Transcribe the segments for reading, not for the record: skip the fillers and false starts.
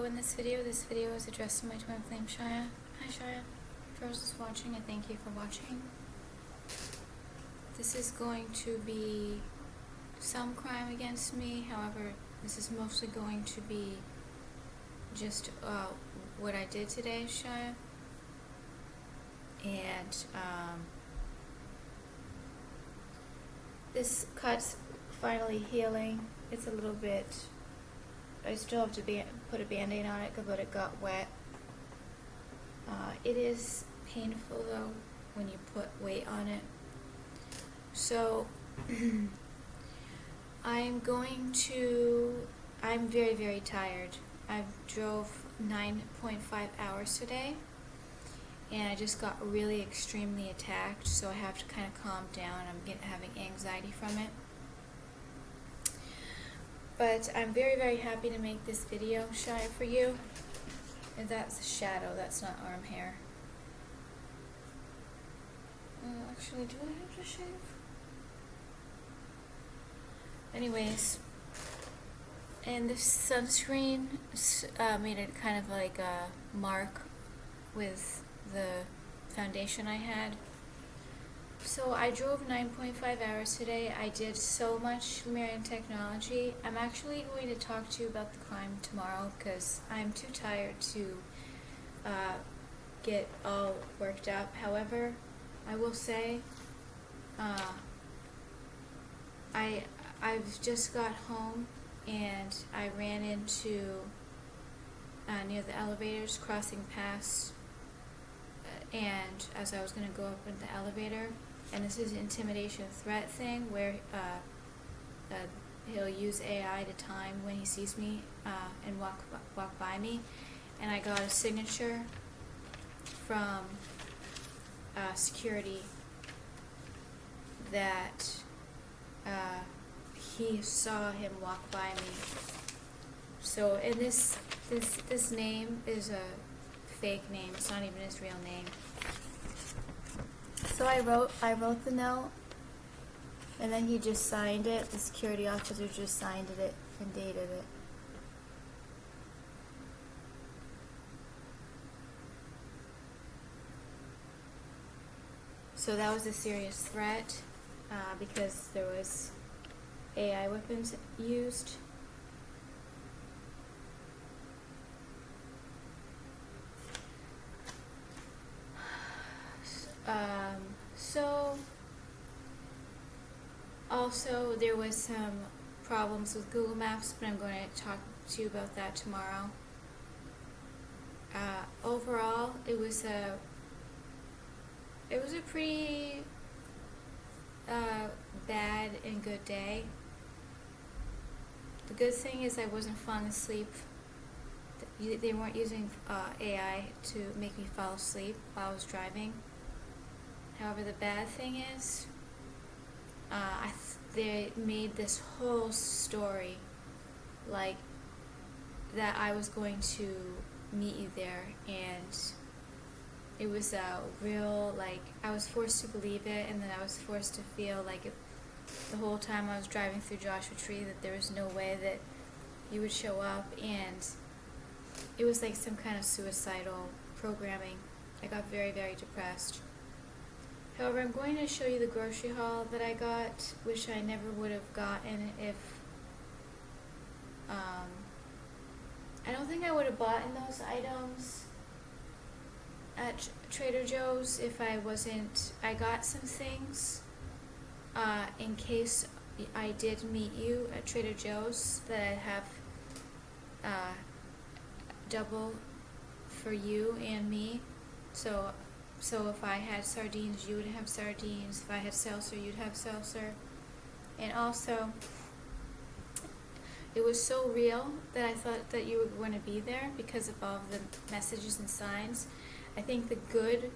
So in this video is addressed to my twin flame Shia. Hi Shia. For those who's watching, I thank you for watching. This is going to be some crime against me, however, this is mostly going to be just what I did today, Shia. And this cut's finally healing. It's a little bit, I still have to put a band-aid on it but it got wet. It is painful though when you put weight on it. So I'm very, very tired. I drove 9.5 hours today and I just got really extremely attacked, so I have to kind of calm down. I'm having anxiety from it. But I'm very, very happy to make this video, Shia, for you. And that's a shadow, that's not arm hair. Actually, do I have to shave? Anyways, and this sunscreen made it kind of like a mark with the foundation I had. So I drove 9.5 hours today. I did so much Lemurian technology. I'm actually going to talk to you about the crime tomorrow because I'm too tired to get all worked up. However, I will say I've just got home and I ran into near the elevators, crossing past, and as I was going to go up in the elevator, and this is an intimidation threat thing where he'll use AI to time when he sees me and walk by me, and I got a signature from security that he saw him walk by me. So, and this name is a fake name. It's not even his real name. So I wrote the note, and then he just signed it. The security officer just signed it and dated it. So that was a serious threat because there was AI weapons used. So also there was some problems with Google Maps, but I'm going to talk to you about that tomorrow. Overall, it was a pretty bad and good day. The good thing is I wasn't falling asleep. They weren't using AI to make me fall asleep while I was driving. However, the bad thing is they made this whole story like that I was going to meet you there, and it was a real, like, I was forced to believe it, and then I was forced to feel like the whole time I was driving through Joshua Tree that there was no way that you would show up, and it was like some kind of suicidal programming. I got very, very depressed. However, I'm going to show you the grocery haul that I got, which I never would have gotten if, I don't think I would have bought in those items at Trader Joe's if I wasn't, I got some things in case I did meet you at Trader Joe's that I'd have double for you and me. So if I had sardines, you would have sardines. If I had seltzer, you'd have seltzer. And also, it was so real that I thought that you were going to be there because of all of the messages and signs. I think the good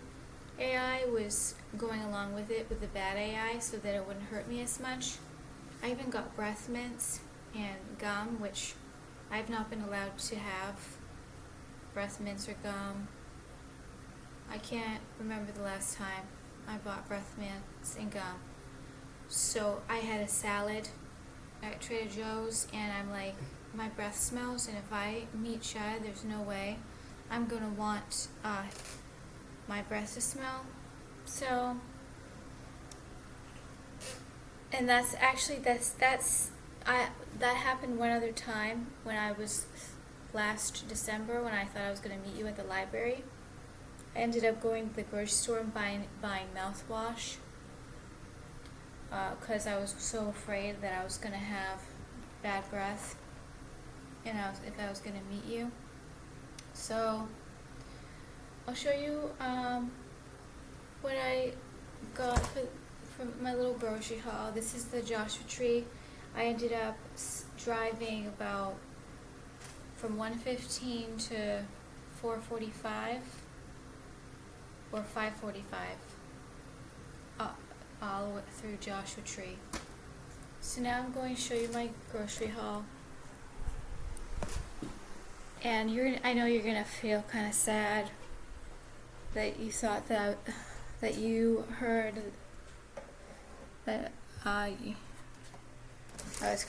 AI was going along with it with the bad AI so that it wouldn't hurt me as much. I even got breath mints and gum, which I've not been allowed to have breath mints or gum. I can't remember the last time I bought breath mints and gum. So I had a salad at Trader Joe's, and I'm like, my breath smells, and if I meet Shad, there's no way I'm gonna want my breath to smell. So, and that happened one other time when I was last December, when I thought I was gonna meet you at the library. I ended up going to the grocery store and buying mouthwash because I was so afraid that I was gonna have bad breath, and if I was gonna meet you. So I'll show you what I got from my little grocery haul. This is the Joshua Tree. I ended up driving about from 1:15 to 4:45 or 5:45 all the way through Joshua Tree. So now I'm going to show you my grocery haul. And I know you're gonna feel kind of sad that you thought that you heard that I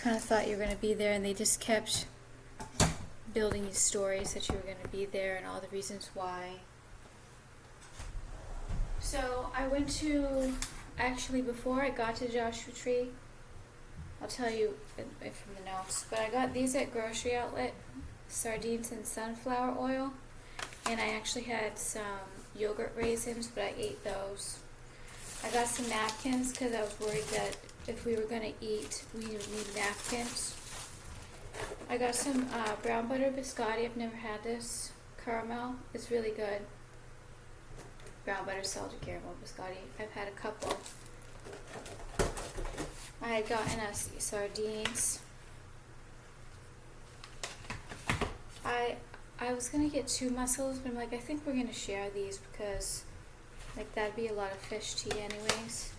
kind of thought you were gonna be there, and they just kept building these stories that you were gonna be there and all the reasons why. So I went to, actually before I got to Joshua Tree, I'll tell you from the notes, but I got these at Grocery Outlet, sardines and sunflower oil, and I actually had some yogurt raisins, but I ate those. I got some napkins because I was worried that if we were going to eat, we would need napkins. I got some brown butter biscotti. I've never had this. Caramel. It's really good. Brown butter salted caramel biscotti. I've had a couple. I had gotten us sardines. I was gonna get 2 mussels, but I'm like, I think we're gonna share these because like that'd be a lot of fish to eat anyways.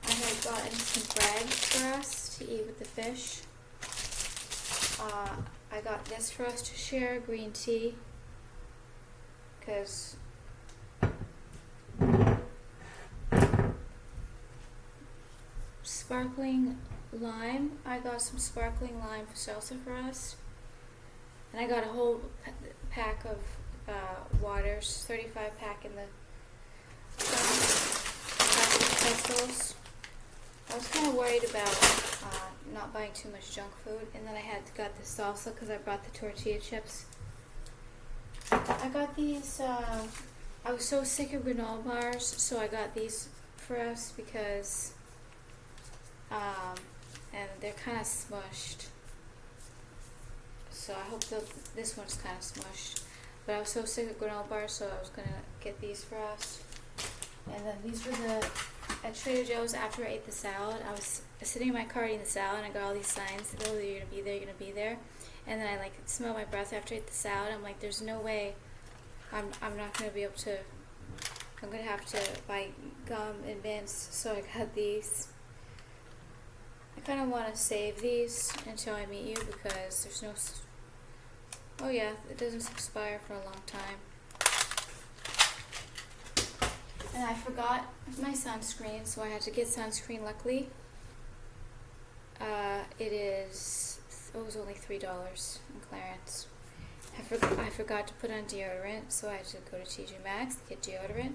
I had gotten some bread for us to eat with the fish. I got this for us to share, green tea, because sparkling lime. I got some sparkling lime salsa for us. And I got a whole pack of waters, 35 pack in the pencils. I was kind of worried about not buying too much junk food, and then I got the salsa because I brought the tortilla chips. I got these, I was so sick of granola bars, so I got these for us because, and they're kind of smushed. So I hope this one's kind of smushed. But I was so sick of granola bars, so I was going to get these for us. And then these were at Trader Joe's after I ate the salad. I was sitting in my car eating the salad, and I got all these signs, oh, you're going to be there, you're going to be there. And then I like smelled my breath after I ate the salad. I'm like, there's no way I'm not going to be able to, I'm going to have to buy gum and mints. So I got these. I kind of want to save these until I meet you because there's no, oh yeah, it doesn't expire for a long time. And I forgot my sunscreen, so I had to get sunscreen. Luckily, it was only $3 in clearance. I forgot to put on deodorant, so I had to go to TJ Maxx to get deodorant.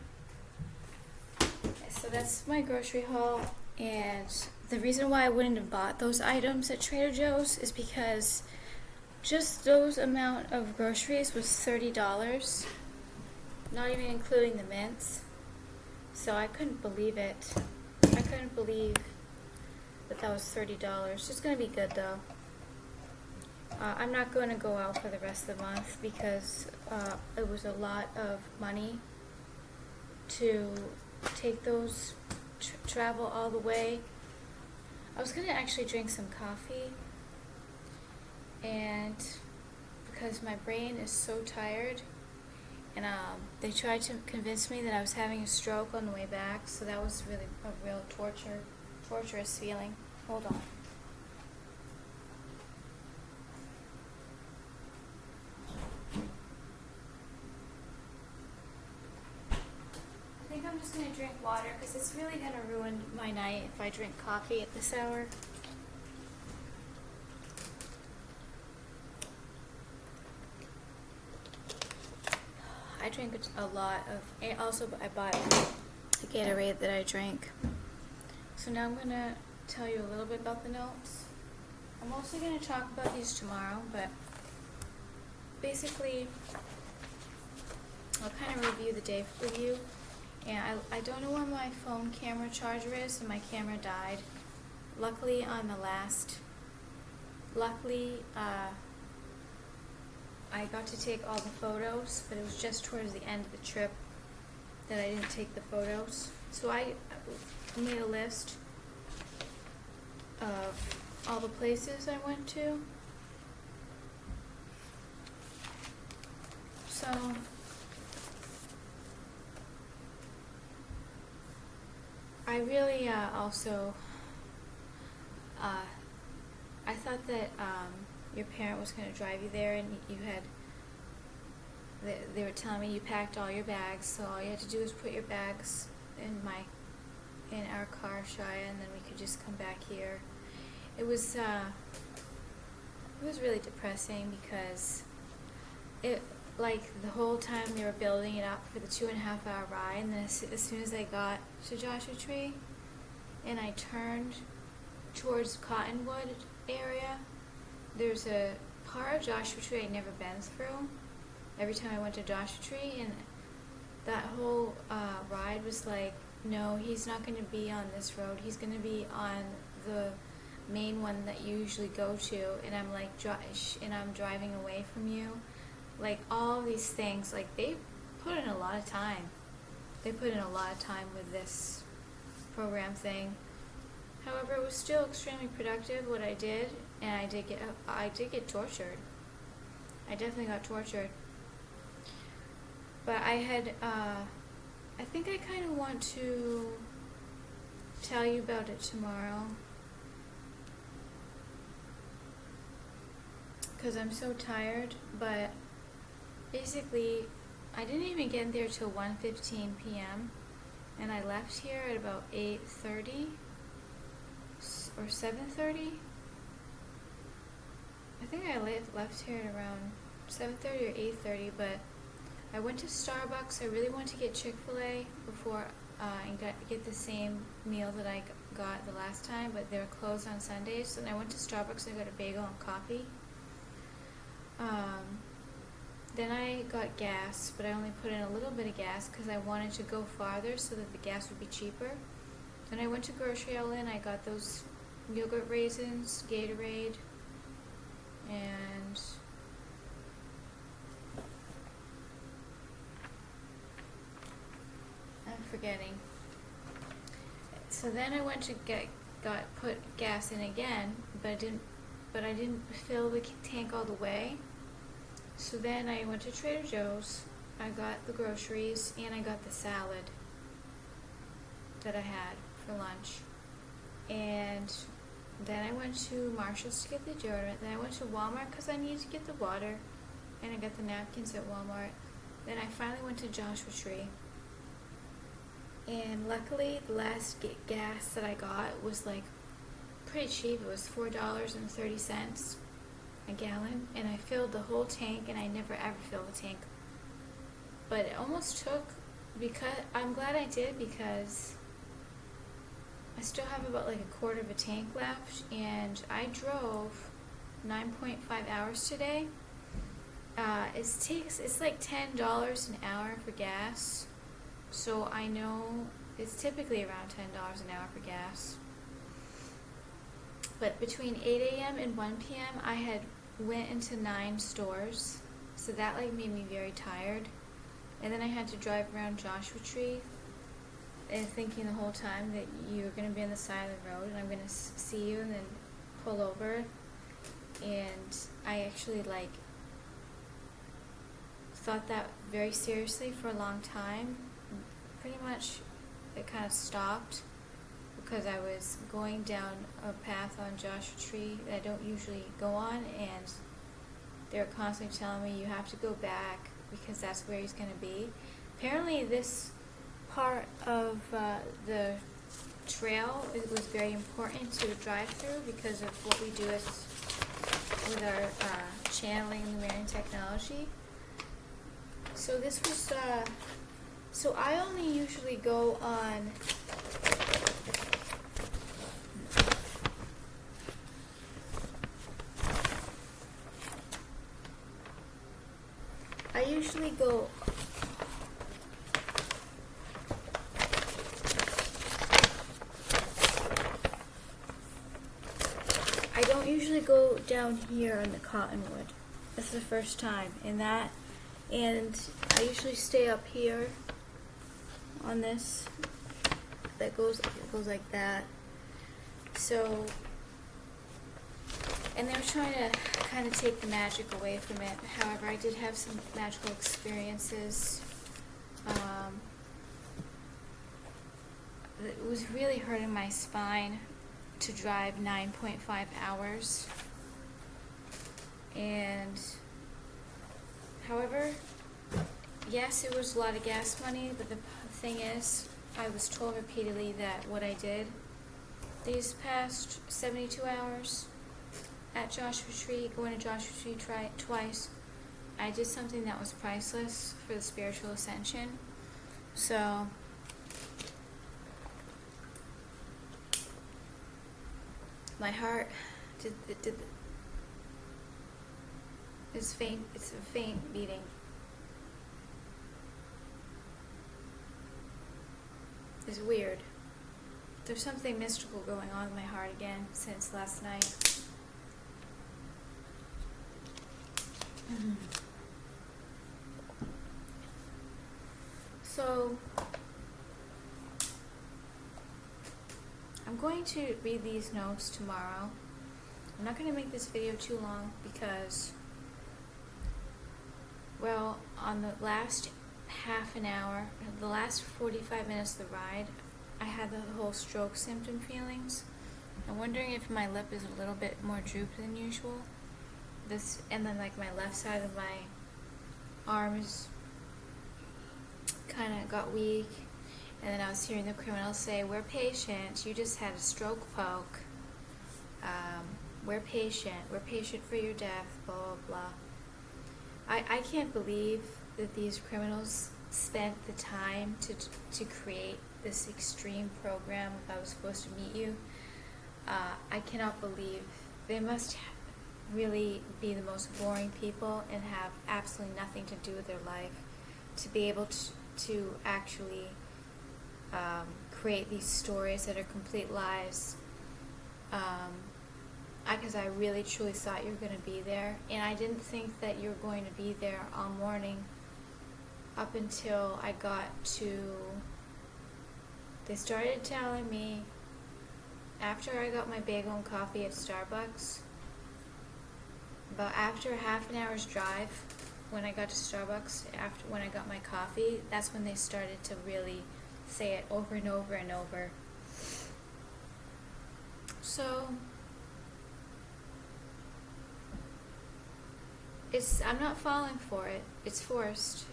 So that's my grocery haul, and the reason why I wouldn't have bought those items at Trader Joe's is because just those amount of groceries was $30, not even including the mints. So I couldn't believe it. I couldn't believe that was $30. It's going to be good though. I'm not going to go out for the rest of the month because it was a lot of money to take those travel all the way. I was going to actually drink some coffee, and because my brain is so tired, and they tried to convince me that I was having a stroke on the way back, so that was really a real torturous feeling. Hold on. I think I'm just going to drink water because it's really going to ruin my night if I drink coffee at this hour. I drank a lot of, and also I bought a Gatorade that I drank. So now I'm going to tell you a little bit about the notes. I'm mostly going to talk about these tomorrow, but basically I'll kind of review the day with you. And I don't know where my phone camera charger is, and my camera died. Luckily, I got to take all the photos, but it was just towards the end of the trip that I didn't take the photos. So I made a list of all the places I went to. So I really also, I thought that your parent was going to drive you there, and you had, they were telling me you packed all your bags, so all you had to do was put your bags in our car, Shia, and then we could just come back here. It was really depressing because like the whole time they were building it up for the 2.5-hour ride, and then as soon as I got to Joshua Tree and I turned towards Cottonwood area, there's a part of Joshua Tree I'd never been through every time I went to Joshua Tree, and that whole ride was like, no, he's not going to be on this road, he's going to be on the main one that you usually go to, and I'm like, and I'm driving away from you. Like, all these things, like, they put in a lot of time. They put in a lot of time with this program thing. However, it was still extremely productive, what I did, and I did get tortured. I definitely got tortured. But I think I kind of want to tell you about it tomorrow, because I'm so tired. But basically, I didn't even get there till 1:15 p.m. and I left here at about 8:30 or 7:30. I think I left here at around 7:30 or 8:30, but I went to Starbucks. I really wanted to get Chick-fil-A before and get the same meal that I got the last time, but they were closed on Sundays. So then I went to Starbucks and I got a bagel and coffee. Then I got gas, but I only put in a little bit of gas because I wanted to go farther so that the gas would be cheaper. Then I went to Grocery Outlet. I got those yogurt raisins, Gatorade, and I'm forgetting. So then I went to put gas in again, but I didn't fill the tank all the way. So then I went to Trader Joe's. I got the groceries and I got the salad that I had for lunch. And then I went to Marshall's to get the deodorant. Then I went to Walmart because I needed to get the water, and I got the napkins at Walmart. Then I finally went to Joshua Tree. And luckily, the last gas that I got was like pretty cheap. It was $4.30 a gallon, and I filled the whole tank, and I never ever fill a tank. But it almost took, because I'm glad I did, because I still have about like a quarter of a tank left, and I drove 9.5 hours today. It's like $10 an hour for gas, so I know it's typically around $10 an hour for gas. But between 8 a.m. and 1 p.m. I went into 9 stores, so that like made me very tired. And then I had to drive around Joshua Tree, and thinking the whole time that you're going to be on the side of the road and I'm going to see you and then pull over. And I actually like thought that very seriously for a long time. Pretty much it kind of stopped because I was going down a path on Joshua Tree that I don't usually go on, and they were constantly telling me you have to go back because that's where he's going to be. Apparently this part of the trail was very important to drive through because of what we do with our channeling Lemurian technology. So this was, so I only usually go on, I usually go, I don't usually go down here on the cottonwood. That's the first time. And I usually stay up here on this. That goes like that. So, and they were trying to kind of take the magic away from it. However, I did have some magical experiences. It was really hurting my spine to drive 9.5 hours. And, however, yes, it was a lot of gas money, but the thing is, I was told repeatedly that what I did these past 72 hours at Joshua Tree, going to Joshua Tree twice, I did something that was priceless for the spiritual ascension. So, my heart it's faint. It's a faint beating. It's weird. There's something mystical going on in my heart again since last night. So, I'm going to read these notes tomorrow. I'm not going to make this video too long because, well, on the last half an hour, the last 45 minutes of the ride, I had the whole stroke symptom feelings. I'm wondering if my lip is a little bit more drooped than usual. And then like my left side of my arms kind of got weak. And then I was hearing the criminal say, "We're patient. You just had a stroke poke. We're patient for your death, blah, blah, blah." I can't believe that these criminals spent the time to create this extreme program if I was supposed to meet you. I cannot believe. They must really be the most boring people and have absolutely nothing to do with their life to be able to actually create these stories that are complete lies. Because I really truly thought you were going to be there, and I didn't think that you were going to be there all morning up until I got to, they started telling me after I got my bagel and coffee at Starbucks, about after half an hour's drive, when I got to Starbucks, when I got my coffee, that's when they started to really say it over and over and over. So, I'm not falling for it. It's forced.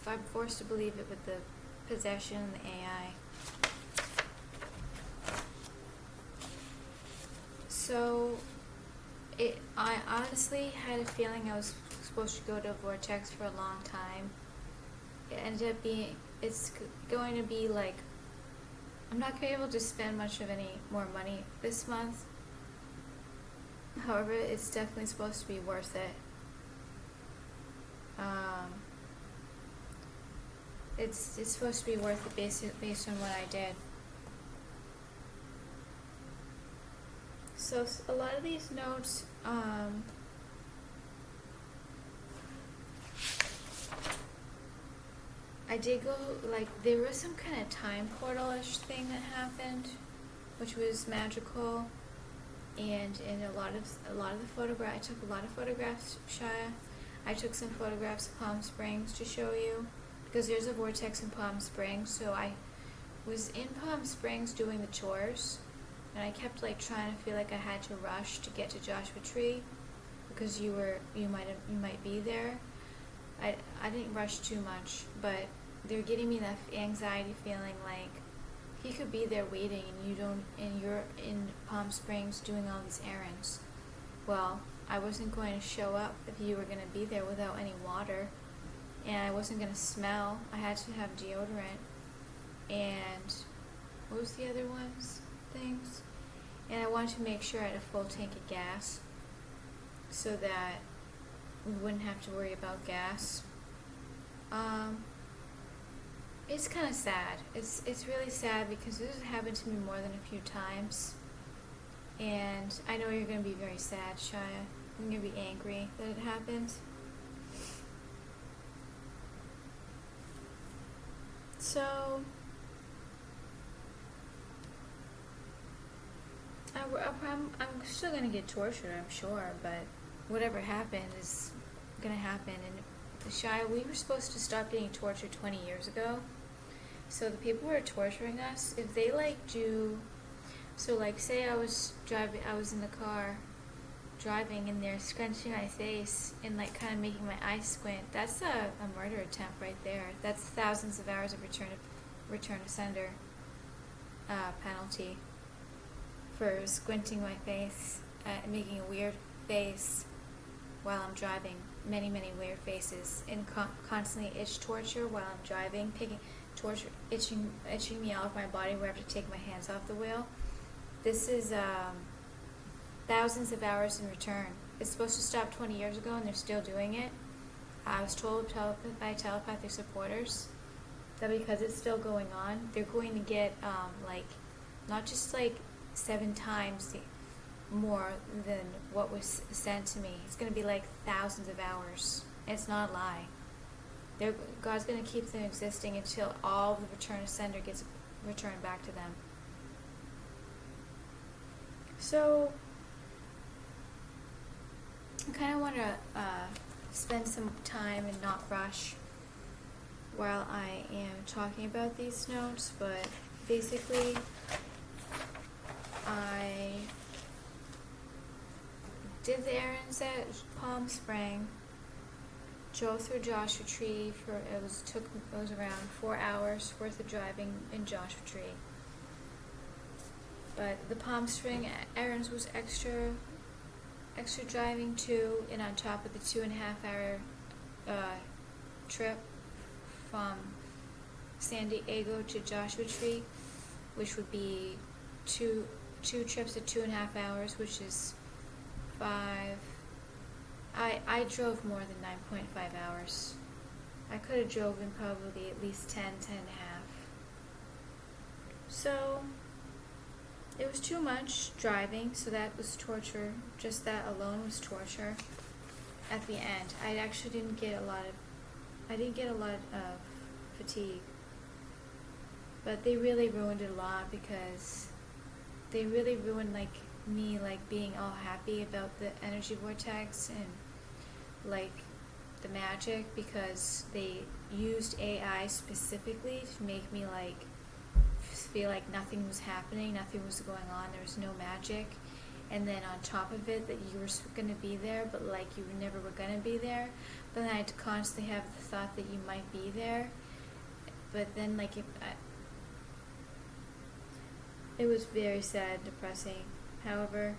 I'm forced to believe it with the possession and the AI. So, I honestly had a feeling I was supposed to go to a vortex for a long time. It ended up being, it's going to be like, I'm not going to be able to spend much of any more money this month. However, it's definitely supposed to be worth it. It's supposed to be worth it based on what I did. So a lot of these notes, I did go, like, there was some kind of time portal-ish thing that happened, which was magical, and in a lot of the photographs, I took a lot of photographs, Shia. I took some photographs of Palm Springs to show you, because there's a vortex in Palm Springs. So I was in Palm Springs doing the chores, and I kept like trying to feel like I had to rush to get to Joshua Tree, because you might be there. I didn't rush too much, but they're getting me that anxiety feeling like he could be there waiting and you're in Palm Springs doing all these errands. Well, I wasn't going to show up if you were going to be there without any water, and I wasn't gonna smell. I had to have deodorant, and what was the other things? And I wanted to make sure I had a full tank of gas, so that we wouldn't have to worry about gas. It's kind of sad. It's really sad because this has happened to me more than a few times, and I know you're gonna be very sad, Shia. You're gonna be angry that it happened. So I'm still gonna get tortured, I'm sure, but whatever happened is gonna happen. And Shia, we were supposed to stop getting tortured 20 years ago. So the people who are torturing us, if they so like say I was in the car driving and they're scrunching my face and like kind of making my eyes squint, that's a murder attempt right there. That's thousands of hours of return to sender penalty for squinting my face, making a weird face while I'm driving. Many weird faces, and constantly itch torture while I'm driving, itching me all of my body where I have to take my hands off the wheel. This is thousands of hours in return. It's supposed to stop 20 years ago, and they're still doing it. I was told by telepathic supporters that because it's still going on, they're going to get not just 7 times more than what was sent to me. It's going to be thousands of hours. It's not a lie. God's going to keep them existing until all the return to sender gets returned back to them. So I kind of want to spend some time and not rush while I am talking about these notes, but basically I did the errands at Palm Spring, drove through Joshua Tree it was around 4 hours worth of driving in Joshua Tree. But the Palm Spring errands was extra driving too, and on top of the 2.5 hour trip from San Diego to Joshua Tree, which would be two trips of 2.5 hours, which is 5. I drove more than 9.5 hours. I could have drove in probably at least 10 and a half. So it was too much driving, so that was torture. Just that alone was torture. At the end, I actually didn't get a lot of fatigue. But they really ruined it a lot because they really ruined me being all happy about the energy vortex and the magic, because they used AI specifically to make me feel like nothing was happening, nothing was going on, there was no magic, and then on top of it that you were going to be there, but you never were going to be there. But then I had to constantly have the thought that you might be there, but then it was very sad, depressing. However,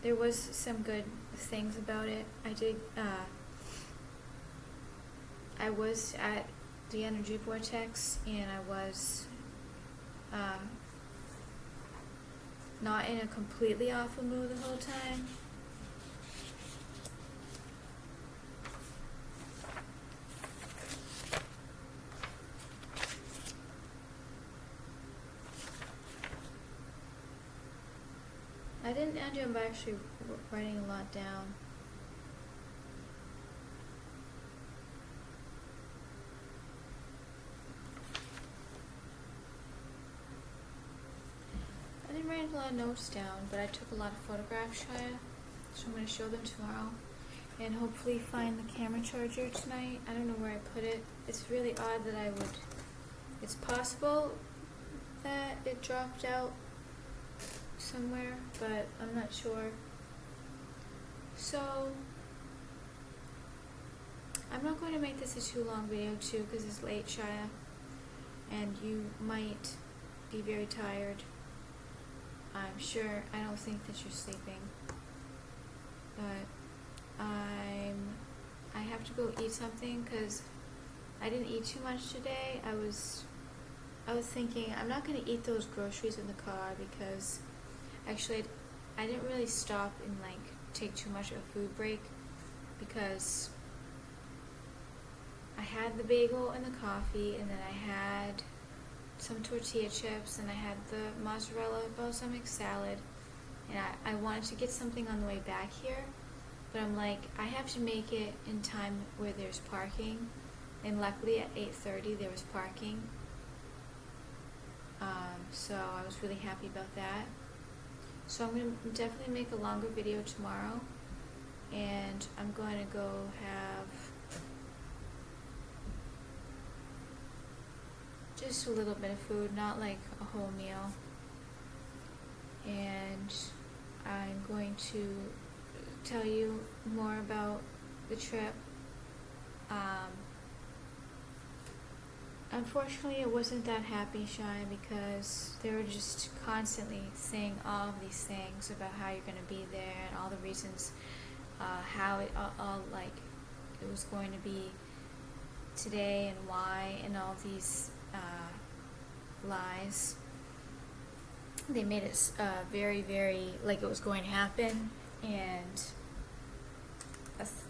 there was some good things about it. I was at the energy vortex, and I was not in a completely awful mood the whole time. I didn't end up actually writing a lot down. I didn't write a lot of notes down, but I took a lot of photographs, Shia, so I'm going to show them tomorrow, and hopefully find the camera charger tonight. I don't know where I put it. It's really odd that it's possible that it dropped out somewhere, but I'm not sure. So I'm not going to make this a too long video too, because it's late, Shia, and you might be very tired. I'm sure. I don't think that you're sleeping, but I have to go eat something because I didn't eat too much today. I was thinking I'm not gonna eat those groceries in the car because actually I didn't really stop and like take too much of a food break because I had the bagel and the coffee, and then I had some tortilla chips, and I had the mozzarella balsamic salad, and I wanted to get something on the way back here, but I'm like, I have to make it in time where there's parking, and luckily at 8:30 there was parking, so I was really happy about that. So I'm going to definitely make a longer video tomorrow, and I'm going to go have just a little bit of food, not like a whole meal. And I'm going to tell you more about the trip. Unfortunately, I wasn't that happy, Shia, because they were just constantly saying all of these things about how you're going to be there and all the reasons how it all like it was going to be today and why, and all these lies. They made it very, very like it was going to happen, and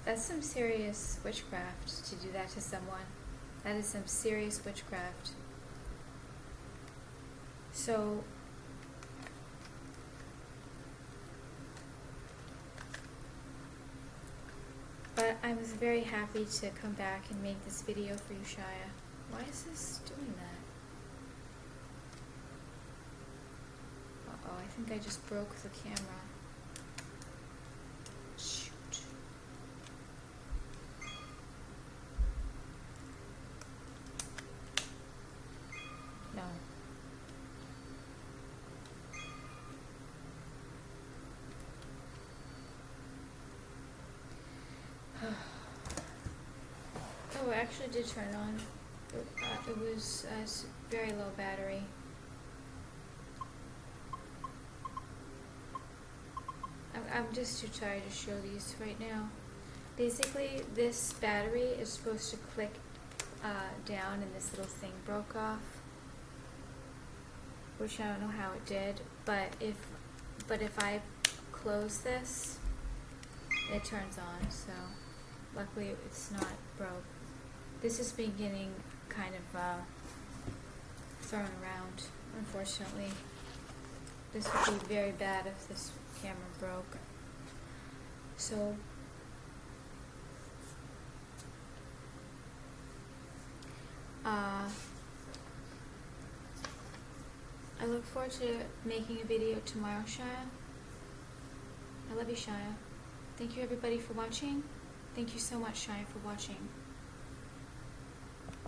that's some serious witchcraft to do that to someone. That is some serious witchcraft. So but I was very happy to come back and make this video for you, Shia. Why is this doing that? Uh-oh, I think I just broke the camera. Shoot. No. Oh, it actually did turn on. It was very low battery. I'm just too tired to show these right now. Basically, this battery is supposed to click down, and this little thing broke off, which I don't know how it did. But if I close this, it turns on. So luckily, it's not broke. This is beginning kind of thrown around. Unfortunately, this would be very bad if this camera broke. So I look forward to making a video tomorrow, Shia. I love you, Shia. Thank you everybody for watching. Thank you so much, Shia, for watching.